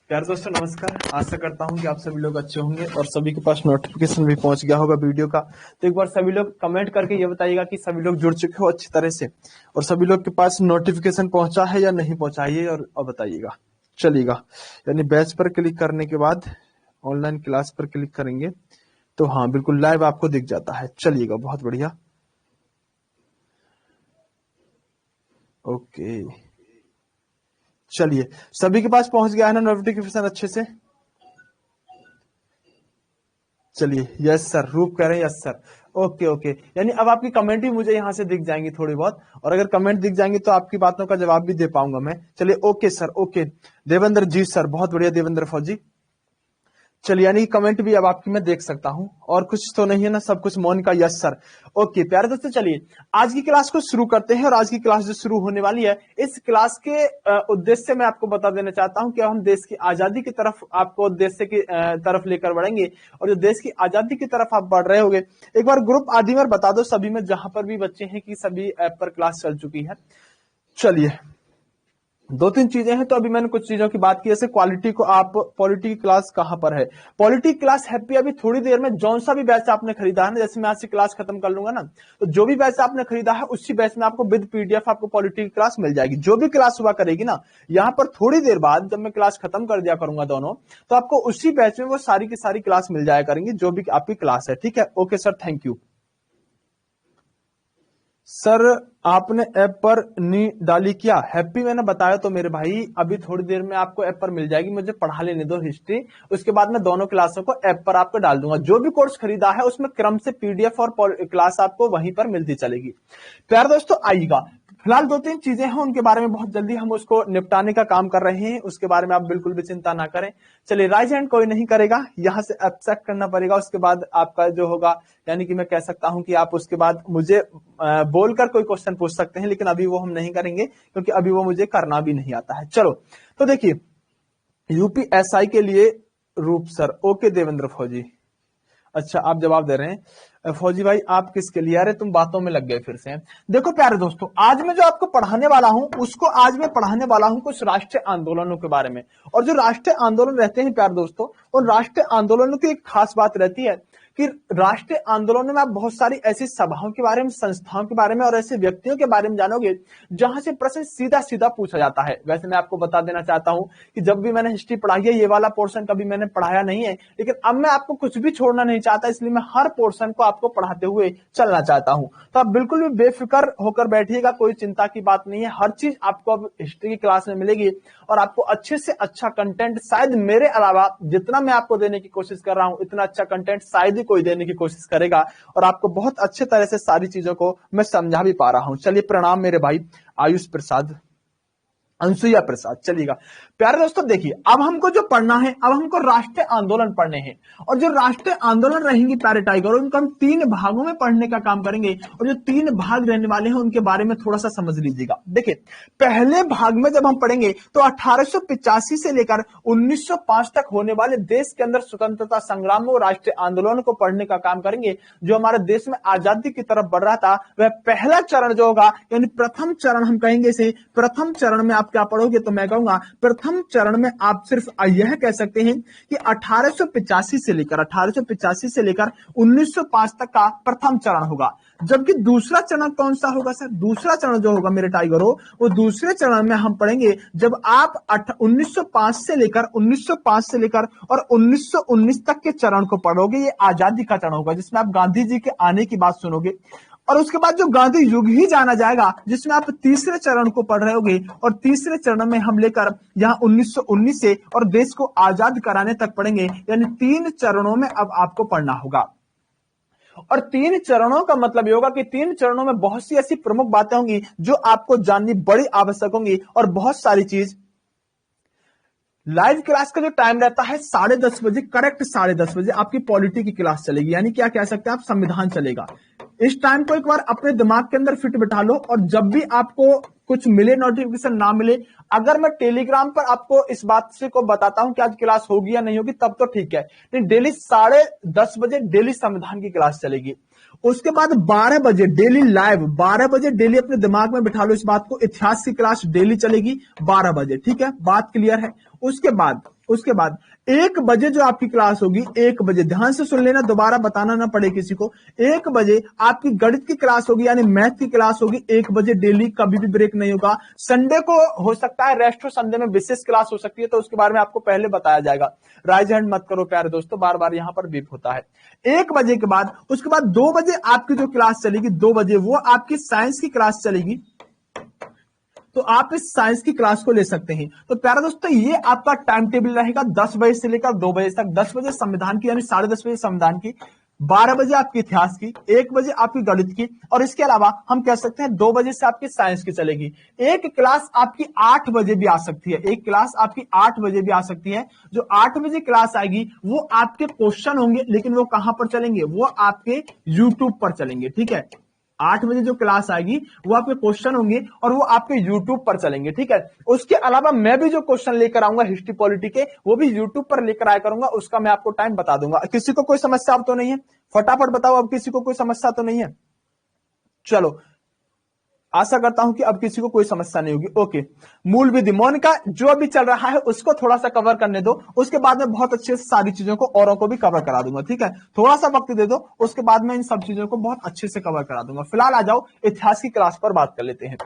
प्यारे दोस्तों नमस्कार। आशा करता हूं कि आप सभी लोग अच्छे होंगे और सभी के पास नोटिफिकेशन भी पहुंच गया होगा वीडियो का। तो एक बार सभी लोग कमेंट करके ये बताइएगा कि सभी लोग जुड़ चुके हो अच्छी तरह से और सभी लोग के पास नोटिफिकेशन पहुंचा है या नहीं पहुंचा है और बताइएगा। चलिएगा, यानी बैच पर क्लिक करने के बाद ऑनलाइन क्लास पर क्लिक करेंगे तो हाँ बिल्कुल लाइव आपको दिख जाता है। चलिएगा, बहुत बढ़िया। ओके, चलिए सभी के पास पहुंच गया है ना नोटिफिकेशन अच्छे से। चलिए, यस सर, रूप कह रहे हैं, यस सर। ओके ओके, यानी अब आपकी कमेंट भी मुझे यहाँ से दिख जाएंगी थोड़ी बहुत, और अगर कमेंट दिख जाएंगी तो आपकी बातों का जवाब भी दे पाऊंगा मैं। चलिए, ओके सर, ओके। देवेंद्र जी सर, बहुत बढ़िया देवेंद्र फौजी। चलिए, यानी कमेंट भी अब आपकी मैं देख सकता हूं, और कुछ तो नहीं है ना, सब कुछ मौन का यस सर। ओके प्यारे दोस्तों, चलिए आज की क्लास को शुरू करते हैं। और आज की क्लास जो शुरू होने वाली है, इस क्लास के उद्देश्य से मैं आपको बता देना चाहता हूं कि हम देश की आजादी की तरफ आपको उद्देश्य की तरफ लेकर बढ़ेंगे। और जो देश की आजादी की तरफ आप बढ़ रहे होगे, एक बार ग्रुप आदि में बता दो सभी में, जहां पर भी बच्चे हैं, कि सभी ऐप पर क्लास चल चुकी है। चलिए, दो तीन चीजें हैं, तो अभी मैंने कुछ चीजों की बात की, जैसे क्वालिटी को, आप पॉलिटी की क्लास कहां पर है। पॉलिटी क्लास हैप्पी अभी थोड़ी देर में जौन सा भी बैच आपने खरीदा है ना, जैसे मैं आज से क्लास खत्म कर लूंगा ना, तो जो भी बैच आपने खरीदा है उसी बैच में आपको विद पीडीएफ आपको पॉलिटी की क्लास मिल जाएगी। जो भी क्लास हुआ करेगी ना, यहाँ पर थोड़ी देर बाद जब मैं क्लास खत्म कर दिया करूंगा दोनों, तो आपको उसी बैच में वो सारी की सारी क्लास मिल जाया करेंगी, जो भी आपकी क्लास है। ठीक है, okay sir, thank you sir. आपने ऐप पर नी डाली क्या? हैप्पी मैंने बताया तो मेरे भाई, अभी थोड़ी देर में आपको ऐप पर मिल जाएगी। मुझे पढ़ा लेने दो हिस्ट्री, उसके बाद मैं दोनों क्लासों को ऐप पर आपको डाल दूंगा। जो भी कोर्स खरीदा है उसमें क्रम से पीडीएफ और क्लास आपको वहीं पर मिलती चलेगी। प्यारे दोस्तों आइएगा, फिलहाल दो तीन चीजें हैं, उनके बारे में बहुत जल्दी हम उसको निपटाने का काम कर रहे हैं, उसके बारे में आप बिल्कुल भी चिंता ना करें। चलिए, राइज हैंड कोई नहीं करेगा, यहां से एक्सेप्ट करना पड़ेगा। उसके बाद आपका जो होगा, यानी कि मैं कह सकता हूं कि आप उसके बाद मुझे बोलकर कोई क्वेश्चन पूछ सकते हैं, लेकिन अभी वो हम नहीं करेंगे क्योंकि अभी वो मुझे करना भी नहीं आता है। चलो, तो देखिए, यूपीएसआई के लिए रूप सर, ओके देवेंद्र फौजी, अच्छा आप जवाब दे रहे हैं। फौजी भाई आप किसके लिए? अरे तुम बातों में लग गए फिर से। देखो प्यारे दोस्तों, आज मैं जो आपको पढ़ाने वाला हूं, उसको आज मैं पढ़ाने वाला हूं कुछ राष्ट्रीय आंदोलनों के बारे में। और जो राष्ट्रीय आंदोलन रहते हैं प्यारे दोस्तों, उन राष्ट्रीय आंदोलनों की एक खास बात रहती है कि राष्ट्रीय आंदोलनों में आप बहुत सारी ऐसी सभाओं के बारे में, संस्थाओं के बारे में और ऐसे व्यक्तियों के बारे में जानोगे जहां से प्रश्न सीधा सीधा पूछा जाता है। वैसे मैं आपको बता देना चाहता हूं कि जब भी मैंने हिस्ट्री पढ़ाई है, ये वाला पोर्शन कभी मैंने पढ़ाया नहीं है, लेकिन अब मैं आपको कुछ भी छोड़ना नहीं चाहता, इसलिए मैं हर पोर्शन को आपको पढ़ाते हुए चलना चाहता हूं। तो आप बिल्कुल भी बेफिक्र होकर बैठिएगा, कोई चिंता की बात नहीं है। हर चीज आपको अब हिस्ट्री की क्लास में मिलेगी और आपको अच्छे से अच्छा कंटेंट, शायद मेरे अलावा जितना मैं आपको देने की कोशिश कर रहा हूं, इतना अच्छा कंटेंट शायद ही कोई देने की कोशिश करेगा, और आपको बहुत अच्छे तरह से सारी चीजों को मैं समझा भी पा रहा हूं। चलिए, प्रणाम मेरे भाई आयुष प्रसाद, अंसुया प्रसाद। चलिएगा प्यारे दोस्तों, देखिए अब हमको जो पढ़ना है, अब हमको राष्ट्रीय आंदोलन पढ़ने हैं। और जो राष्ट्रीय आंदोलन रहेंगे प्यारे टाइगर, उनको हम तीन भागों में पढ़ने का काम करेंगे। और जो तीन भाग रहने वाले हैं उनके बारे में थोड़ा सा समझ लीजिएगा। देखिए, पहले भाग में जब हम पढ़ेंगे तो 1885 से लेकर 1905 तक होने वाले देश के अंदर स्वतंत्रता संग्राम और राष्ट्रीय आंदोलन को पढ़ने का काम करेंगे। जो हमारे देश में आजादी की तरफ बढ़ रहा था, वह पहला चरण जो होगा, यानी प्रथम चरण हम कहेंगे इसे। प्रथम चरण में आप क्या पढ़ोगे? तो मैं कहूंगा प्रथम चरण में आप सिर्फ यह कह सकते हैं कि 1885 से लेकर 1905 तक का प्रथम चरण होगा। जबकि दूसरा चरण कौन सा होगा सर? दूसरा चरण जो होगा मेरे टाइगरों, वो दूसरे चरण में हम पढ़ेंगे जब आप 1905 से लेकर और 1919 तक के चरण को पढ़ोगे। ये आजादी का चरण होगा, जिसमें आप गांधी जी के आने की बात सुनोगे। और उसके बाद जो गांधी युग ही जाना जाएगा, जिसमें आप तीसरे चरण को पढ़ रहे होगे। और तीसरे चरण में हम लेकर यहाँ 1919 से और देश को आजाद कराने तक पढ़ेंगे। यानी तीन चरणों में अब आपको पढ़ना होगा। और तीन चरणों का मतलब ये होगा कि तीन चरणों में बहुत सी ऐसी प्रमुख बातें होंगी जो आपको जाननी बड़ी आवश्यक होंगी, और बहुत सारी चीज लाइव क्लास का जो टाइम रहता है 10:30 बजे, करेक्ट 10:30 बजे आपकी पॉलिटी की क्लास चलेगी, यानी क्या कह सकते हैं आप, संविधान चलेगा। इस टाइम को एक बार अपने दिमाग के अंदर फिट बिठा लो, और जब भी आपको कुछ मिले, नोटिफिकेशन ना मिले, अगर मैं टेलीग्राम पर आपको इस बात से को बताता हूं कि आज क्लास होगी या नहीं होगी, तब तो ठीक है, लेकिन डेली 10:30 बजे डेली संविधान की क्लास चलेगी। उसके बाद 12 बजे डेली लाइव, 12 बजे डेली अपने दिमाग में बिठा लो इस बात को, इतिहास की क्लास डेली चलेगी 12 बजे, ठीक है, बात क्लियर है। उसके बाद 1 बजे जो आपकी क्लास होगी, 1 बजे ध्यान से सुन लेना, दोबारा बताना ना पड़े किसी को, 1 बजे आपकी गणित की क्लास होगी, यानी मैथ की क्लास होगी 1 बजे डेली, कभी भी ब्रेक नहीं होगा। संडे को हो सकता है रेस्ट हो, संडे में विशेष क्लास हो सकती है, तो उसके बारे में आपको पहले बताया जाएगा। राइज हैंड मत करो प्यारे दोस्तों, बार बार यहां पर बीप होता है। 1 बजे के बाद, उसके बाद 2 बजे आपकी जो क्लास चलेगी, 2 बजे वो आपकी साइंस की क्लास चलेगी, तो आप इस साइंस की क्लास को ले सकते हैं। तो प्यारे दोस्तों, ये आपका टाइम टेबल रहेगा 10 बजे से लेकर 2 बजे तक। 10 बजे संविधान की, यानी 10:30 बजे संविधान की, 12 बजे आपकी इतिहास की, 1 बजे आपकी गणित की, और इसके अलावा हम कह सकते हैं 2 बजे से आपकी साइंस की चलेगी। एक क्लास आपकी 8 बजे भी आ सकती है, एक क्लास आपकी 8 बजे भी आ सकती है। जो 8 बजे क्लास आएगी वो आपके क्वेश्चन होंगे, लेकिन वो कहां पर चलेंगे, वो आपके यूट्यूब पर चलेंगे, ठीक है। 8 बजे जो क्लास आएगी वो आपके क्वेश्चन होंगे और वो आपके यूट्यूब पर चलेंगे, ठीक है। उसके अलावा मैं भी जो क्वेश्चन लेकर आऊंगा हिस्ट्री पॉलिटी के, वो भी यूट्यूब पर लेकर आया करूंगा, उसका मैं आपको टाइम बता दूंगा। किसी को कोई समस्या अब तो नहीं है? फटाफट बताओ, अब किसी को कोई समस्या तो नहीं है? चलो, आशा करता हूं कि अब किसी को कोई समस्या नहीं होगी। ओके, मूल विधि मौन का जो अभी चल रहा है उसको थोड़ा सा कवर करने दो, उसके बाद में बहुत अच्छे से सारी चीजों को औरों को भी कवर करा दूंगा, ठीक है। थोड़ा सा वक्त दे दो, उसके बाद में इन सब चीजों को बहुत अच्छे से कवर करा दूंगा। फिलहाल आ जाओ इतिहास की क्लास पर बात कर लेते हैं।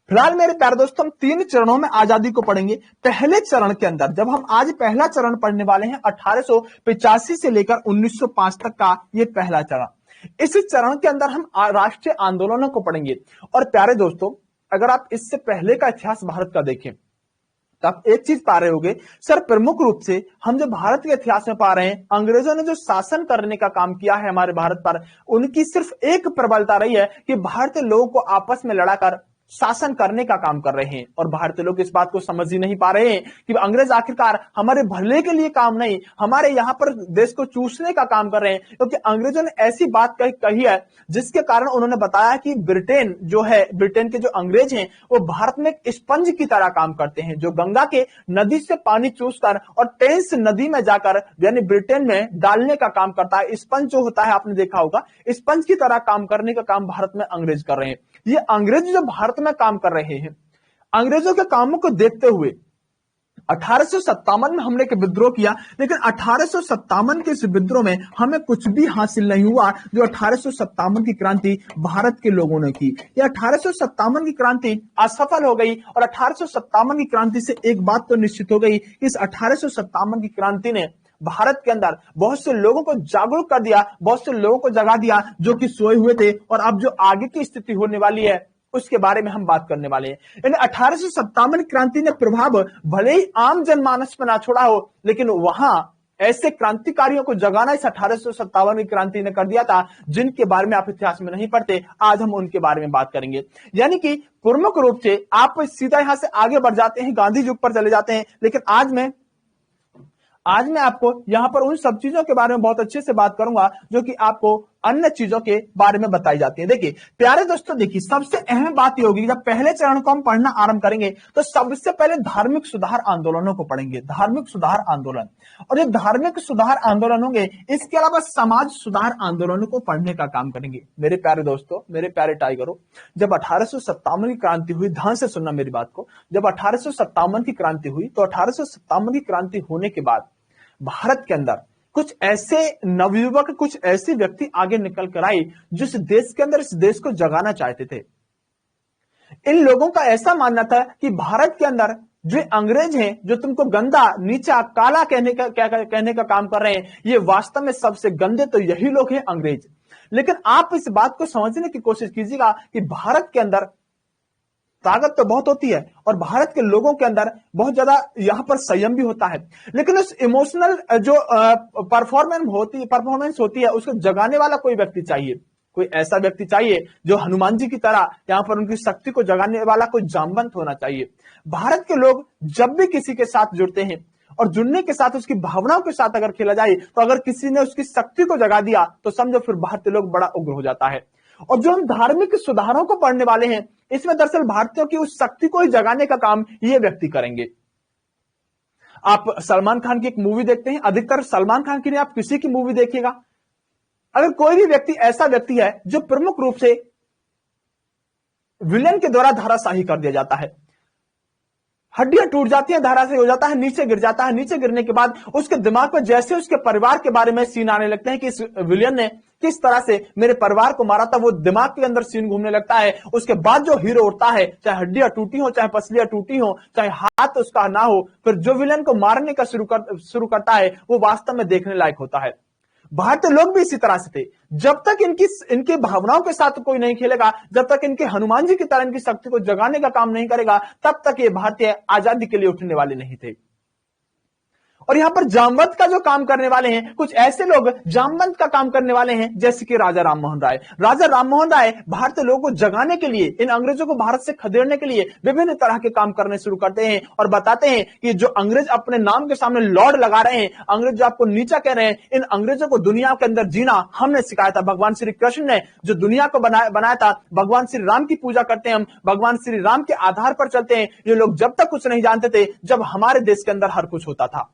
फिलहाल मेरे प्यारे दोस्तों, हम 3 चरणों में आजादी को पढ़ेंगे। पहले चरण के अंदर, जब हम आज पहला चरण पढ़ने वाले हैं, 1885 से लेकर 1905 तक का ये पहला चरण। इस चरण के अंदर हम राष्ट्रीय आंदोलनों को पढ़ेंगे। और प्यारे दोस्तों, अगर आप इससे पहले का इतिहास भारत का देखें, तो आप एक चीज पा रहे होंगे, सर प्रमुख रूप से हम जो भारत के इतिहास में पा रहे हैं, अंग्रेजों ने जो शासन करने का काम किया है हमारे भारत पर, उनकी सिर्फ एक प्रबलता रही है कि भारतीय लोगों को आपस में लड़ाकर शासन करने का काम कर रहे हैं। और भारतीय लोग इस बात को समझ ही नहीं पा रहे हैं कि अंग्रेज आखिरकार हमारे भले के लिए काम नहीं, हमारे यहां पर देश को चूसने का काम कर रहे हैं। क्योंकि अंग्रेजों ने ऐसी बात कही है जिसके कारण उन्होंने बताया कि ब्रिटेन जो है, ब्रिटेन के जो अंग्रेज हैं, वो भारत में एक स्पंज की तरह काम करते हैं, जो गंगा के नदी से पानी चूसकर और टेम्स नदी में जाकर यानी ब्रिटेन में डालने का काम करता है। स्पंज जो होता है, आपने देखा होगा, स्पंज की तरह काम करने का काम भारत में अंग्रेज कर रहे हैं। ये अंग्रेज जो भारत में काम कर रहे हैं, अंग्रेजों के कामों को देखते हुए 1857 में हमने एक विद्रोह किया, लेकिन 1857 के इस विद्रोह में हमें कुछ भी हासिल नहीं हुआ जो 1857 की क्रांति भारत के लोगों ने की। यह 1857 की क्रांति असफल हो गई, और 1857 की क्रांति से एक बात तो निश्चित हो गई कि इस 1857 की क्रांति ने भारत के अंदर बहुत से लोगों को जागरूक कर दिया, बहुत से लोगों को जगा दिया जो कि सोए हुए थे। और अब जो आगे की स्थिति होने वाली है उसके बारे में हम बात करने वाले हैं। यानी 1857 क्रांति ने प्रभाव भले ही आम जनमानस पर ना छोड़ा हो, लेकिन वहां ऐसे क्रांतिकारियों को जगाना इस 1857 की क्रांति ने कर दिया था, जिनके बारे में आप इतिहास में नहीं पढ़ते। आज हम उनके बारे में बात करेंगे। यानी कि प्रमुख रूप से आप सीधा यहां से आगे बढ़ जाते हैं, गांधी युग पर चले जाते हैं। लेकिन आज मैं आपको यहां पर उन सब चीजों के बारे में बहुत अच्छे से बात करूंगा जो कि आपको अन्य चीजों के बारे में बताई जाती है। देखिए प्यारे दोस्तों, देखिए सबसे अहम बात ये होगी, जब पहले चरण को हम पढ़ना आरंभ करेंगे तो सबसे पहले धार्मिक सुधार आंदोलनों को पढ़ेंगे। धार्मिक सुधार आंदोलन, और ये धार्मिक सुधार आंदोलन होंगे, इसके अलावा समाज सुधार आंदोलनों को पढ़ने का काम करेंगे। मेरे प्यारे दोस्तों, मेरे प्यारे टाइगरों, जब 1857 की क्रांति हुई, ध्यान से सुनना मेरी बात को, जब 1857 की क्रांति हुई तो 1857 की क्रांति होने के बाद भारत के अंदर कुछ ऐसे नवयुवक, कुछ ऐसे व्यक्ति आगे निकल कर आए जो इस देश के अंदर इस देश को जगाना चाहते थे। इन लोगों का ऐसा मानना था कि भारत के अंदर जो अंग्रेज हैं, जो तुमको गंदा, नीचा, काला कहने का काम कर रहे हैं, ये वास्तव में सबसे गंदे तो यही लोग हैं, अंग्रेज। लेकिन आप इस बात को समझने की कोशिश कीजिएगा कि भारत के अंदर ताकत तो बहुत होती है और भारत के लोगों के अंदर बहुत ज्यादा यहां पर संयम भी होता है, लेकिन उस इमोशनल जो परफॉर्मेंस होती है उसको जगाने वाला कोई व्यक्ति चाहिए। कोई ऐसा व्यक्ति चाहिए जो हनुमान जी की तरह यहां पर उनकी शक्ति को जगाने वाला कोई जामवंत होना चाहिए। भारत के लोग जब भी किसी के साथ जुड़ते हैं और जुड़ने के साथ उसकी भावनाओं के साथ अगर खेला जाए तो अगर किसी ने उसकी शक्ति को जगा दिया तो समझो फिर भारतीय लोग बड़ा उग्र हो जाता है। और जो हम धार्मिक सुधारों को पढ़ने वाले हैं, इसमें दरअसल भारतीयों की उस शक्ति को ही जगाने का काम ये व्यक्ति करेंगे। आप सलमान खान की एक मूवी देखते हैं, अधिकतर सलमान खान की नहीं, आप किसी की मूवी देखिएगा, अगर कोई भी व्यक्ति ऐसा व्यक्ति है जो प्रमुख रूप से विलेन के द्वारा धराशाही कर दिया जाता है, हड्डियां टूट जाती हैं, धराशायी हो जाता है, नीचे गिर जाता है, नीचे गिरने के बाद उसके दिमाग में जैसे उसके परिवार के बारे में सीन आने लगते हैं कि इस विलेन ने किस तरह से मेरे परिवार को मारा था, वो दिमाग के अंदर सीन घूमने लगता है। उसके बाद जो हीरो उठता है, चाहे हड्डियां टूटी हो, चाहे पसलियां टूटी हो, चाहे हाथ उसका ना हो, फिर जो विलेन को मारने का शुरू करता है वो वास्तव में देखने लायक होता है। भारतीय लोग भी इसी तरह से थे। जब तक इनकी भावनाओं के साथ कोई नहीं खेलेगा, जब तक इनके हनुमान जी की तरह इनकी शक्ति को जगाने का काम नहीं करेगा, तब तक ये भारतीय आजादी के लिए उठने वाले नहीं थे। और यहां पर जामवंत का जो काम करने वाले हैं, कुछ ऐसे लोग जामवंत का काम करने वाले हैं जैसे कि राजा राममोहन राय। राजा राममोहन राय भारतीय लोगों को जगाने के लिए, इन अंग्रेजों को भारत से खदेड़ने के लिए विभिन्न तरह के काम करने शुरू करते हैं और बताते हैं कि जो अंग्रेज अपने नाम के सामने लॉर्ड लगा रहे हैं, अंग्रेज जो आपको नीचा कह रहे हैं, इन अंग्रेजों को दुनिया के अंदर जीना हमने सिखाया था। भगवान श्री कृष्ण ने जो दुनिया को बनाया था, भगवान श्री राम की पूजा करते हैं हम, भगवान श्री राम के आधार पर चलते हैं। ये लोग जब तक कुछ नहीं जानते थे जब हमारे देश के अंदर हर कुछ होता था।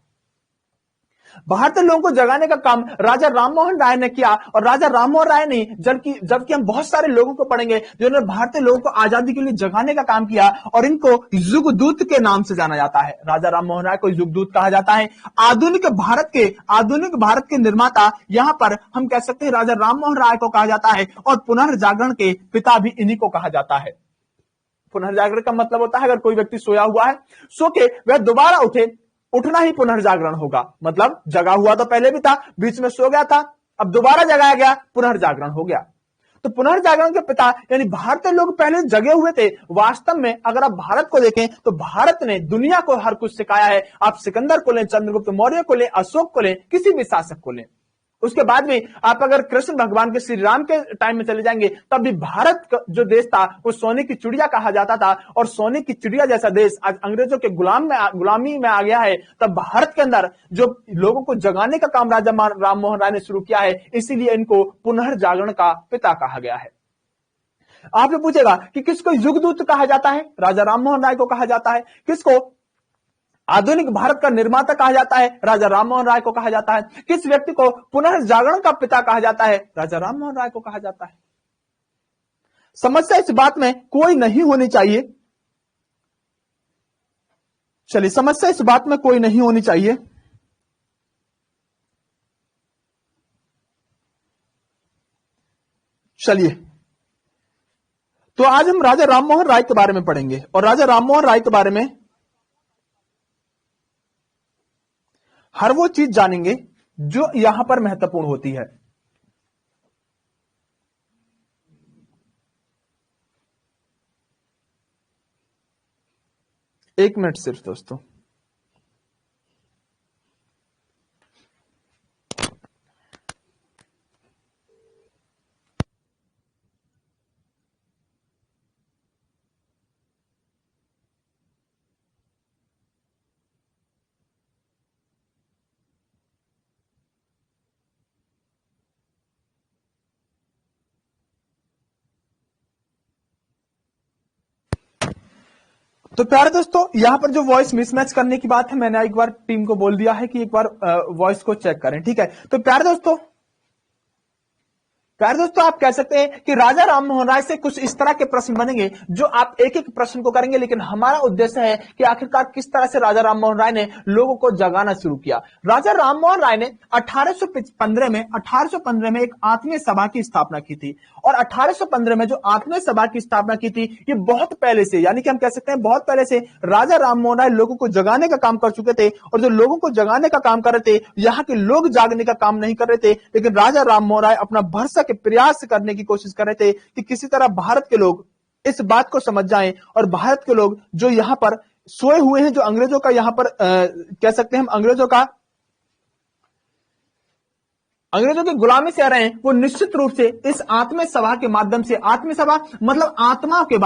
भारतीय लोगों को जगाने का काम राजा राममोहन राय ने किया। और राजा राममोहन राय ने जबकि हम बहुत सारे लोगों को पढ़ेंगे जिन्होंने भारतीय लोगों को आजादी के लिए जगाने का काम किया और इनको युगदूत के नाम से जाना जाता है। राजा राममोहन राय को युगदूत कहा जाता है। आधुनिक भारत के निर्माता यहां पर हम कह सकते हैं राजा राममोहन राय को कहा जाता है। और पुनर्जागरण के पिता भी इन्हीं को कहा जाता है। पुनर्जागरण का मतलब होता है अगर कोई व्यक्ति सोया हुआ है, सो के वह दोबारा उठना ही पुनर्जागरण होगा। मतलब जगा हुआ तो पहले भी था, बीच में सो गया था, अब दोबारा जगाया गया, पुनर्जागरण हो गया। तो पुनर्जागरण के पिता यानी भारतीय लोग पहले जगे हुए थे। वास्तव में अगर आप भारत को देखें तो भारत ने दुनिया को हर कुछ सिखाया है। आप सिकंदर को लें, चंद्रगुप्त मौर्य को लें, अशोक को लें, किसी भी शासक को लें। उसके बाद में आप अगर कृष्ण भगवान के श्री राम के टाइम में चले जाएंगे तब भी भारत का जो देश था वो सोने की चिड़िया कहा जाता था। और सोने की चिड़िया जैसा देश आज अंग्रेजों के गुलामी में आ गया है। तब भारत के अंदर जो लोगों को जगाने का काम राजा राममोहन राय ने शुरू किया है, इसीलिए इनको पुनर्जागरण का पिता कहा गया है। आपसे पूछेगा कि किसको युगदूत कहा जाता है? राजा राममोहन राय को कहा जाता है। किसको आधुनिक भारत का निर्माता कहा जाता है? राजा राममोहन राय को कहा जाता है। किस व्यक्ति को पुनर्जागरण का पिता कहा जाता है? राजा राममोहन राय को कहा जाता है। समस्या इस बात में कोई नहीं होनी चाहिए, चलिए समस्या इस बात में कोई नहीं होनी चाहिए चलिए तो आज हम राजा राममोहन राय के बारे में पढ़ेंगे और राजा राममोहन राय के बारे में हर वो चीज जानेंगे जो यहां पर महत्वपूर्ण होती है। एक मिनट सिर्फ दोस्तों। तो प्यारे दोस्तों, यहां पर जो वॉइस मिसमैच करने की बात है, मैंने एक बार टीम को बोल दिया है कि एक बार वॉइस को चेक करें, ठीक है। तो प्यारे दोस्तों आप कह सकते हैं कि राजा राममोहन राय से कुछ इस तरह के प्रश्न बनेंगे जो आप एक एक प्रश्न को करेंगे, लेकिन हमारा उद्देश्य है कि आखिरकार किस तरह से राजा राममोहन राय ने लोगों को जगाना शुरू किया। राजा राममोहन राय ने 1815 में एक आत्मीय सभा की स्थापना की थी। और 1815 में जो आत्मीय सभा की स्थापना की थी, ये बहुत पहले से, यानी कि हम कह सकते हैं बहुत पहले से राजा राममोहन राय लोगों को जगाने का काम कर चुके थे। और जो लोगों को जगाने का काम कर रहे थे, यहाँ के लोग जागने का काम नहीं कर रहे थे, लेकिन राजा राममोहन राय अपना भरसक प्रयास करने की कोशिश कर रहे थे कि किसी तरह भारत के लोग इस बात को समझ जाएं और भारत के लोग जो यहां पर सोए हुए हैं, जो अंग्रेजों का यहां पर कह सकते हैं हम अंग्रेजों की गुलामी से रहे हैं, वो निश्चित रूप से इस आत्म सभा के माध्यम से, आत्म सभा मतलब आत्माओं के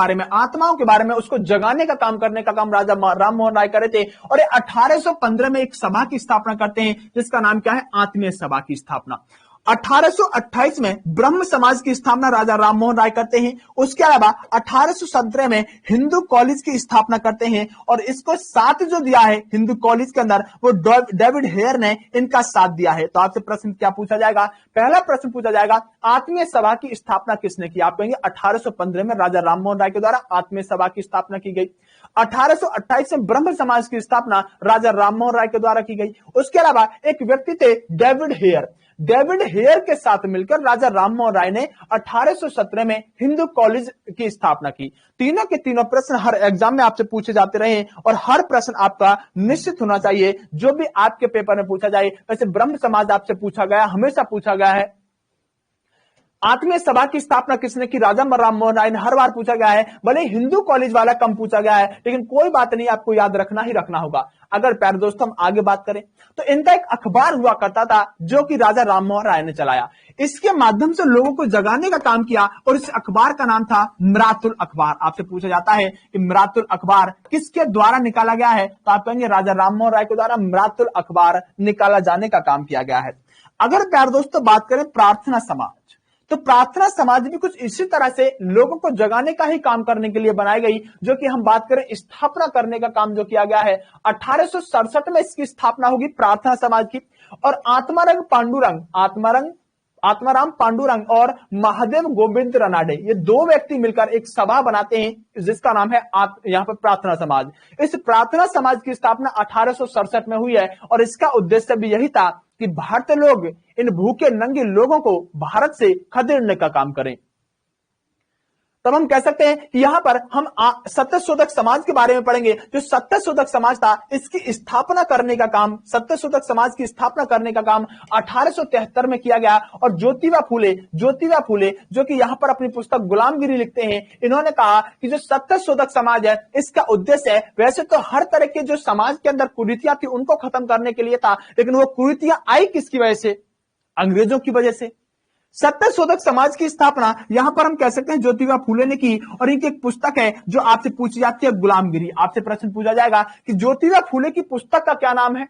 बारे में उसको जगाने का काम करने का काम राजा राम मोहन राय करे थे। और 1815 में एक सभा की स्थापना करते हैं जिसका नाम क्या है, आत्मीय सभा की स्थापना। 1828 में ब्रह्म समाज की स्थापना राजा राम मोहन राय करते हैं। उसके अलावा 1817 में हिंदू कॉलेज की स्थापना करते हैं और इसको साथ जो दिया है हिंदू कॉलेज के अंदर वो डेविड हेयर ने इनका साथ दिया है। तो आपसे प्रश्न क्या पूछा जाएगा, पहला प्रश्न पूछा जाएगा आत्मीय सभा की स्थापना किसने की। आप कहेंगे 1815 में राजा राम मोहन राय के द्वारा आत्मीय सभा की स्थापना की गई। 1828 में ब्रह्म समाज की स्थापना राजा राम मोहन राय के द्वारा की गई। उसके अलावा एक व्यक्ति थे डेविड हेयर के साथ मिलकर राजा राम मोहन राय ने 1817 में हिंदू कॉलेज की स्थापना की। तीनों के तीनों प्रश्न हर एग्जाम में आपसे पूछे जाते रहे और हर प्रश्न आपका निश्चित होना चाहिए जो भी आपके पेपर में पूछा जाए। वैसे ब्रह्म समाज आपसे पूछा गया, हमेशा पूछा गया है। आत्मीय सभा की स्थापना किसने की, राजा राम मोहन राय ने, हर बार पूछा गया है। भले हिंदू कॉलेज वाला कम पूछा गया है लेकिन कोई बात नहीं, आपको याद रखना ही रखना होगा। अगर प्यारे दोस्तों हम आगे बात करें तो इनका एक अखबार हुआ करता था जो कि राजा राम मोहन राय ने चलाया। इसके माध्यम से लोगों को जगाने का काम किया और इस अखबार का नाम था मिरातुल अखबार। आपसे पूछा जाता है कि मिरातुल अखबार किसके द्वारा निकाला गया है, तो आप कहेंगे राजा राम मोहन राय के द्वारा मिरातुल अखबार निकाला जाने का काम किया गया है। अगर प्यारे दोस्तों बात करें प्रार्थना समाज, तो प्रार्थना समाज भी कुछ इसी तरह से लोगों को जगाने का ही काम करने के लिए बनाई गई। जो कि हम बात करें स्थापना करने का काम जो किया गया है 1867 में इसकी स्थापना होगी प्रार्थना समाज की। और आत्माराम पांडुरंग और महादेव गोविंद रनाडे, ये दो व्यक्ति मिलकर एक सभा बनाते हैं जिसका नाम है यहाँ पर प्रार्थना समाज। इस प्रार्थना समाज की स्थापना 1867 में हुई है और इसका उद्देश्य भी यही था कि भारतीय लोग इन भूखे नंगे लोगों को भारत से खदेड़ने का काम करें। तब हम कह सकते हैं कि यहां पर हम सत्यशोधक समाज के बारे में पढ़ेंगे। जो सत्यशोधक समाज था इसकी स्थापना करने का काम, सत्यशोधक समाज की स्थापना करने का काम 1873 में किया गया। और ज्योतिबा फूले जो कि यहां पर अपनी पुस्तक गुलामगिरी लिखते हैं, इन्होंने कहा कि जो सत्यशोधक समाज है इसका उद्देश्य है, वैसे तो हर तरह के जो समाज के अंदर कुरीतियां थी उनको खत्म करने के लिए था, लेकिन वो कुरीतियां आई किसकी वजह से, अंग्रेजों की वजह से। सत्यशोधक समाज की स्थापना यहां पर हम कह सकते हैं ज्योतिबा फूले ने की। और इनकी एक पुस्तक है जो आपसे पूछी जाती है गुलामगिरी। आपसे प्रश्न पूछा जाएगा कि ज्योतिबा फूले की पुस्तक का क्या नाम है,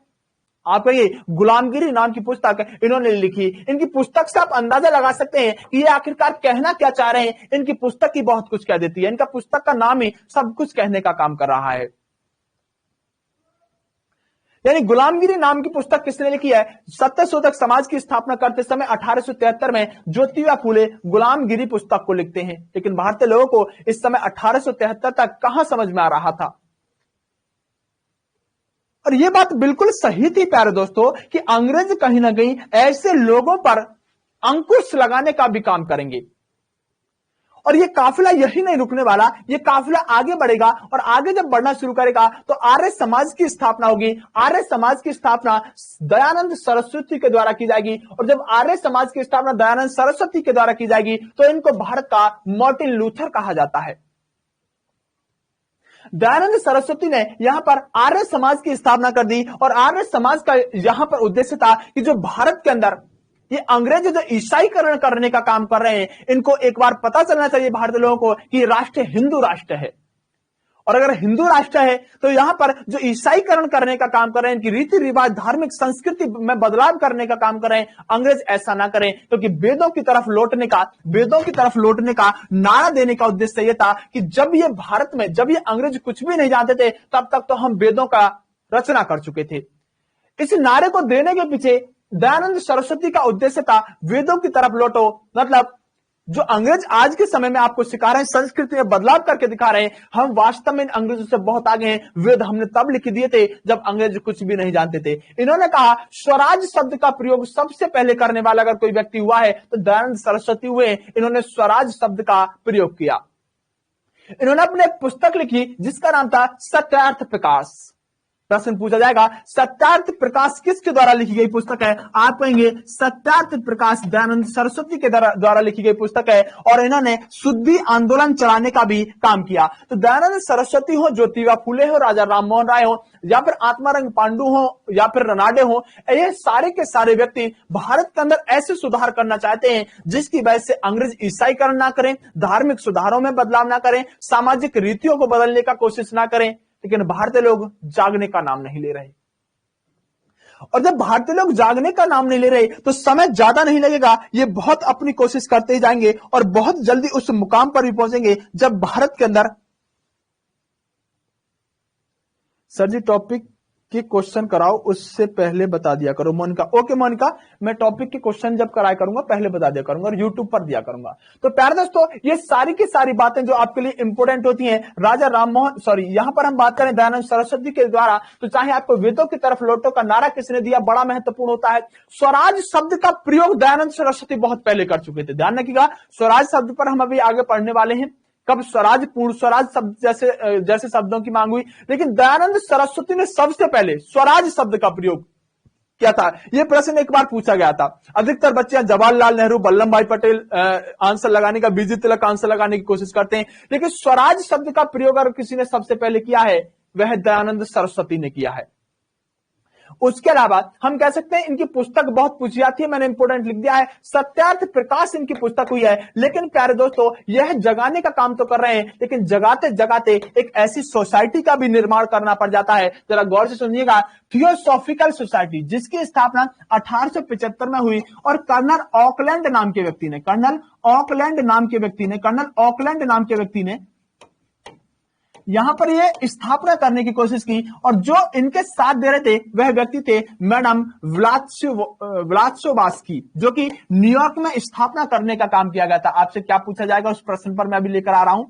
आप कहिए गुलामगिरी नाम की पुस्तक इन्होंने लिखी। इनकी पुस्तक से आप अंदाजा लगा सकते हैं कि ये आखिरकार कहना क्या चाह रहे हैं। इनकी पुस्तक ही बहुत कुछ कह देती है, इनका पुस्तक का नाम ही सब कुछ कहने का काम कर रहा है। यानी गुलामगिरी नाम की पुस्तक किसने लिखी है, सत्यशोधक समाज की स्थापना करते समय 1873 में ज्योतिबा फूले गुलामगिरी पुस्तक को लिखते हैं। लेकिन भारतीय लोगों को इस समय 1873 तक कहां समझ में आ रहा था। और यह बात बिल्कुल सही थी प्यारे दोस्तों कि अंग्रेज कहीं ना कहीं ऐसे लोगों पर अंकुश लगाने का भी काम करेंगे। और ये काफिला यही नहीं रुकने वाला, ये काफिला आगे बढ़ेगा और आगे जब बढ़ना शुरू करेगा तो आर्य समाज की स्थापना होगी। आर्य समाज की स्थापना दयानंद सरस्वती के द्वारा की जाएगी। और जब आर्य समाज की स्थापना दयानंद सरस्वती के द्वारा की जाएगी तो इनको भारत का मार्टिन लूथर कहा जाता है। दयानंद सरस्वती ने यहां पर आर्य समाज की स्थापना कर दी और आर्य समाज का यहां पर उद्देश्य था कि जो भारत के अंदर ये अंग्रेज जो ईसाईकरण करने का काम कर रहे हैं, इनको एक बार पता चलना चाहिए भारतीय लोगों को कि राष्ट्र हिंदू राष्ट्र है। और अगर हिंदू राष्ट्र है तो यहां पर जो ईसाईकरण करने का काम कर रहे हैं, इनकी रीति रिवाज धार्मिक संस्कृति में बदलाव करने का काम कर रहे हैं, अंग्रेज ऐसा ना करें। क्योंकि वेदों की तरफ लौटने का नारा देने का उद्देश्य यह था कि जब ये भारत में, जब ये अंग्रेज कुछ भी नहीं जानते थे तब तक तो हम वेदों का रचना कर चुके थे। इस नारे को देने के पीछे दयानंद सरस्वती का उद्देश्य था वेदों की तरफ लौटो। मतलब जो अंग्रेज आज के समय में आपको सिखा रहे हैं, संस्कृति में बदलाव करके दिखा रहे हैं, हम वास्तव में इन अंग्रेजों से बहुत आगे हैं। वेद हमने तब लिख दिए थे जब अंग्रेज कुछ भी नहीं जानते थे। इन्होंने कहा स्वराज शब्द का प्रयोग सबसे पहले करने वाला अगर कोई व्यक्ति हुआ है तो दयानंद सरस्वती हुए। इन्होंने स्वराज शब्द का प्रयोग किया। इन्होंने अपने पुस्तक लिखी जिसका नाम था सत्यार्थ प्रकाश। प्रश्न पूछा जाएगा सत्यार्थ प्रकाश किसके द्वारा लिखी गई पुस्तक है? आप कहेंगे सत्यार्थ प्रकाश दयानंद सरस्वती के द्वारा लिखी गई पुस्तक है, और इन्होंने शुद्धि आंदोलन चलाने का भी काम किया। तो दयानंद सरस्वती हो, ज्योतिबा फुले हो, राजा राममोहन राय हो, या फिर आत्मारंग पांडु हो, या फिर रनाडे हो, ये सारे के सारे व्यक्ति भारत के अंदर ऐसे सुधार करना चाहते हैं जिसकी वजह से अंग्रेज ईसाईकरण ना करें, धार्मिक सुधारों में बदलाव ना करें, सामाजिक रीतियों को बदलने का कोशिश ना करें। लेकिन भारतीय लोग जागने का नाम नहीं ले रहे, और जब भारतीय लोग जागने का नाम नहीं ले रहे तो समय ज्यादा नहीं लगेगा, ये बहुत अपनी कोशिश करते ही जाएंगे और बहुत जल्दी उस मुकाम पर भी पहुंचेंगे जब भारत के अंदर। सर जी टॉपिक के क्वेश्चन कराओ, उससे पहले बता दिया करो। मोनिका, ओके मोनिका, मैं टॉपिक के क्वेश्चन जब कराया करूंगा पहले बता दिया करूंगा और यूट्यूब पर दिया करूंगा। तो प्यारे दोस्तों, ये सारी की सारी बातें जो आपके लिए इंपोर्टेंट होती हैं, राजा राममोहन यहां पर हम बात करें दयानंद सरस्वती के द्वारा, तो चाहे आपको वेदों की तरफ लौटो का नारा किसने दिया, बड़ा महत्वपूर्ण होता है। स्वराज शब्द का प्रयोग दयानंद सरस्वती बहुत पहले कर चुके थे, ध्यान रखिएगा। स्वराज शब्द पर हम अभी आगे पढ़ने वाले हैं, कब स्वराज पूर्ण स्वराज शब्द जैसे शब्दों की मांग हुई, लेकिन दयानंद सरस्वती ने सबसे पहले स्वराज शब्द का प्रयोग किया था। यह प्रश्न एक बार पूछा गया था। अधिकतर बच्चे जवाहरलाल नेहरू, वल्लभ भाई पटेल आंसर लगाने का, बीजी तिलक आंसर लगाने की कोशिश करते हैं, लेकिन स्वराज शब्द का प्रयोग अगर किसी ने सबसे पहले किया है वह दयानंद सरस्वती ने किया है। उसके अलावा हम कह सकते हैं इनकी पुस्तक बहुत पूछी जाती है, मैंने इंपोर्टेंट लिख दिया है, सत्यार्थ प्रकाश इनकी पुस्तक हुई है। लेकिन प्यारे दोस्तों, यह जगाने का काम तो कर रहे हैं, लेकिन जगाते जगाते एक ऐसी सोसाइटी का भी निर्माण करना पड़ जाता है। जरा गौर से सुनिएगा, थियोसॉफिकल सोसाइटी, जिसकी स्थापना 1875 में हुई, और कर्नल ऑकलैंड नाम के व्यक्ति ने यहां पर ये स्थापना करने की कोशिश की, और जो इनके साथ दे रहे थे वह व्यक्ति थे मैडम व्लात्सोवास्की, जो कि न्यूयॉर्क में स्थापना करने का काम किया गया था। आपसे क्या पूछा जाएगा उस प्रश्न पर मैं अभी लेकर आ रहा हूं।